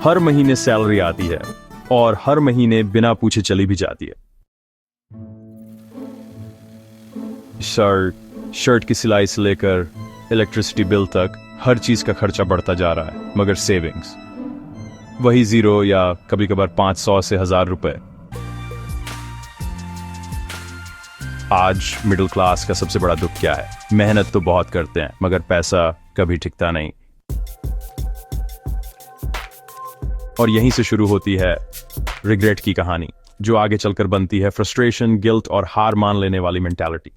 हर महीने सैलरी आती है और हर महीने बिना पूछे चली भी जाती है। शर्ट की सिलाई से लेकर इलेक्ट्रिसिटी बिल तक हर चीज का खर्चा बढ़ता जा रहा है, मगर सेविंग्स वही 0 या कभी कभार 500 से 1000 रुपए। आज मिडिल क्लास का सबसे बड़ा दुख क्या है? मेहनत तो बहुत करते हैं मगर पैसा कभी टिकता नहीं। और यहीं से शुरू होती है रिग्रेट की कहानी, जो आगे चलकर बनती है फ्रस्ट्रेशन, गिल्ट और हार मान लेने वाली मेंटालिटी।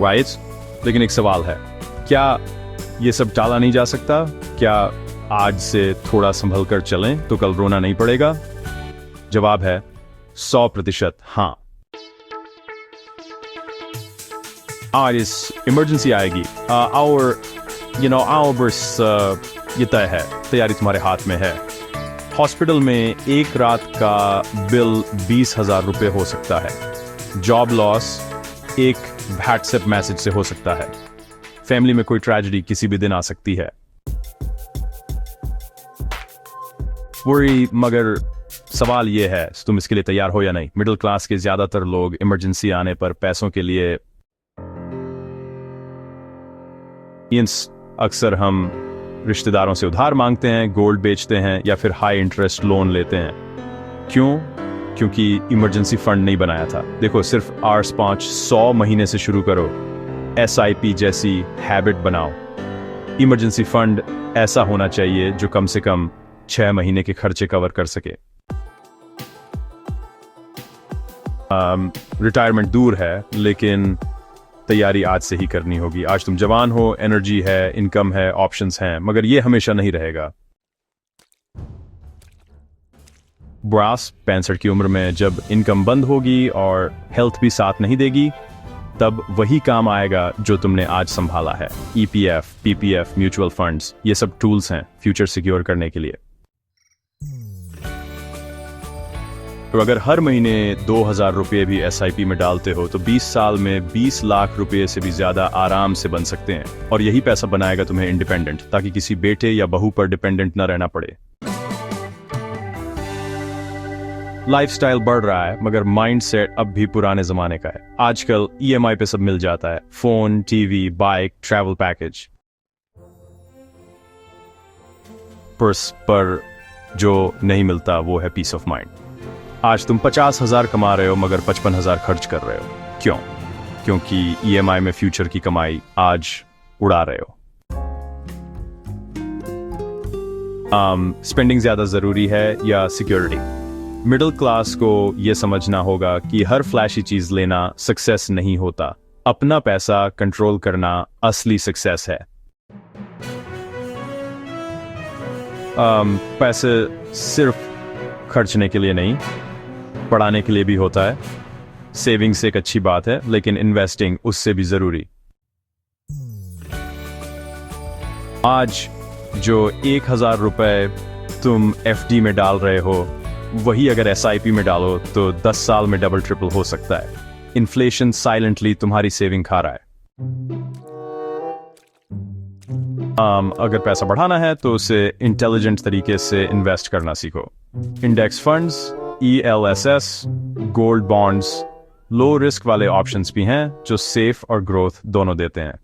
राइट? लेकिन एक सवाल है, क्या ये सब टाला नहीं जा सकता? क्या आज से थोड़ा संभल कर चलें तो कल रोना नहीं पड़ेगा? जवाब है 100% हाँ। आज इस इमरजेंसी आएगी, our बस ये तय है, तैयारी तुम्हारे हाथ में है। हॉस्पिटल में एक रात का बिल 20,000 रुपए हो सकता है। जॉब लॉस एक व्हाट्सएप मैसेज से हो सकता है। फैमिली में कोई ट्रेजेडी किसी भी दिन आ सकती है। मगर सवाल यह है, तुम इसके लिए तैयार हो या नहीं? मिडिल क्लास के ज्यादातर लोग इमरजेंसी आने पर पैसों के लिए अक्सर हम रिश्तेदारों से उधार मांगते हैं, गोल्ड बेचते हैं या फिर हाई इंटरेस्ट लोन लेते हैं। क्यों? क्योंकि इमरजेंसी फंड नहीं बनाया था। देखो, सिर्फ आर्स 500 महीने से शुरू करो। SIP जैसी हैबिट बनाओ। इमरजेंसी फंड ऐसा होना चाहिए जो कम से कम 6 महीने के खर्चे कवर कर सके। रिटायरमेंट दूर है, लेकिन तैयारी आज से ही करनी होगी। आज तुम जवान हो, एनर्जी है, इनकम है, ऑप्शंस हैं, मगर ये हमेशा नहीं रहेगा। 65 की उम्र में जब इनकम बंद होगी और हेल्थ भी साथ नहीं देगी, तब वही काम आएगा जो तुमने आज संभाला है। EPF, PPF, म्यूचुअल फंड्स, ये सब टूल्स हैं फ्यूचर सिक्योर करने के लिए। तो अगर हर महीने 2000 रुपये भी SIP में डालते हो तो 20 साल में 20 लाख रुपए से भी ज्यादा आराम से बन सकते हैं। और यही पैसा बनाएगा तुम्हें इंडिपेंडेंट, ताकि किसी बेटे या बहू पर डिपेंडेंट न रहना पड़े। लाइफस्टाइल बढ़ रहा है मगर माइंडसेट अब भी पुराने जमाने का है। आजकल EMI पे सब मिल जाता है, phone, TV, bike, travel package. पर जो नहीं मिलता वो है पीस ऑफ माइंड। आज तुम 50,000 कमा रहे हो मगर 55,000 खर्च कर रहे हो। क्यों? क्योंकि EMI में फ्यूचर की कमाई आज उड़ा रहे हो। स्पेंडिंग ज्यादा जरूरी है या सिक्योरिटी? मिडिल क्लास को यह समझना होगा कि हर फ्लैशी चीज लेना सक्सेस नहीं होता। अपना पैसा कंट्रोल करना असली सक्सेस है। पैसे सिर्फ खर्चने के लिए नहीं, पढ़ाने के लिए भी होता है। सेविंग्स एक अच्छी बात है, लेकिन इन्वेस्टिंग उससे भी जरूरी। आज जो 1000 रुपए तुम FD में डाल रहे हो, वही अगर SIP में डालो तो 10 साल में डबल ट्रिपल हो सकता है। इन्फ्लेशन साइलेंटली तुम्हारी सेविंग खा रहा है। अगर पैसा बढ़ाना है तो उसे इंटेलिजेंट तरीके से इन्वेस्ट करना सीखो। Index funds, ELSS, gold bonds, low risk वाले ऑप्शंस भी हैं जो सेफ और ग्रोथ दोनों देते हैं।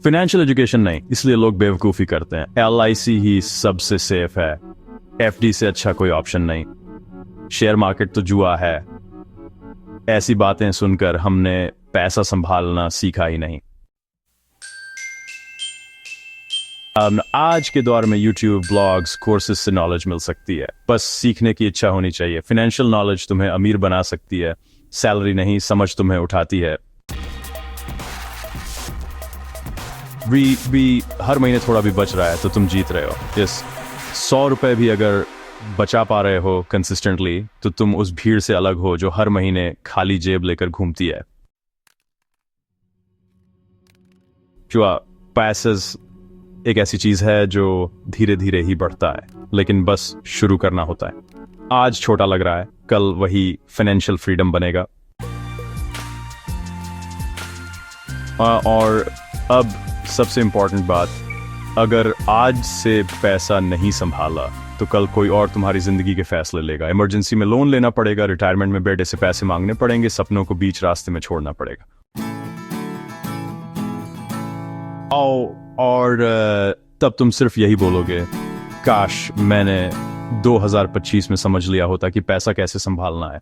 फाइनेंशियल एजुकेशन नहीं, इसलिए लोग बेवकूफी करते हैं। LIC ही सबसे सेफ है। FD से अच्छा कोई ऑप्शन नहीं। शेयर मार्केट तो जुआ है। ऐसी बातें सुनकर हमने पैसा संभालना सीखा ही नहीं। आज के दौर में YouTube, ब्लॉग्स, कोर्सेज से नॉलेज मिल सकती है, बस सीखने की इच्छा होनी चाहिए। फाइनेंशियल नॉलेज तुम्हें अमीर बना सकती है, सैलरी नहीं, समझ तुम्हें उठाती है। भी हर महीने थोड़ा भी बच रहा है तो तुम जीत रहे हो। 100 रुपए भी अगर बचा पा रहे हो कंसिस्टेंटली तो तुम उस भीड़ से अलग हो जो हर महीने खाली जेब लेकर घूमती है। पैसेस एक ऐसी चीज है जो धीरे धीरे ही बढ़ता है, लेकिन बस शुरू करना होता है। आज छोटा लग रहा है, कल वही फाइनेंशियल फ्रीडम बनेगा। और अब सबसे इम्पोर्टेंट बात, अगर आज से पैसा नहीं संभाला तो कल कोई और तुम्हारी जिंदगी के फैसले लेगा। इमरजेंसी में लोन लेना पड़ेगा, रिटायरमेंट में बेटे से पैसे मांगने पड़ेंगे, सपनों को बीच रास्ते में छोड़ना पड़ेगा। और तब तुम सिर्फ यही बोलोगे, काश मैंने 2025 में समझ लिया होता कि पैसा कैसे संभालना है।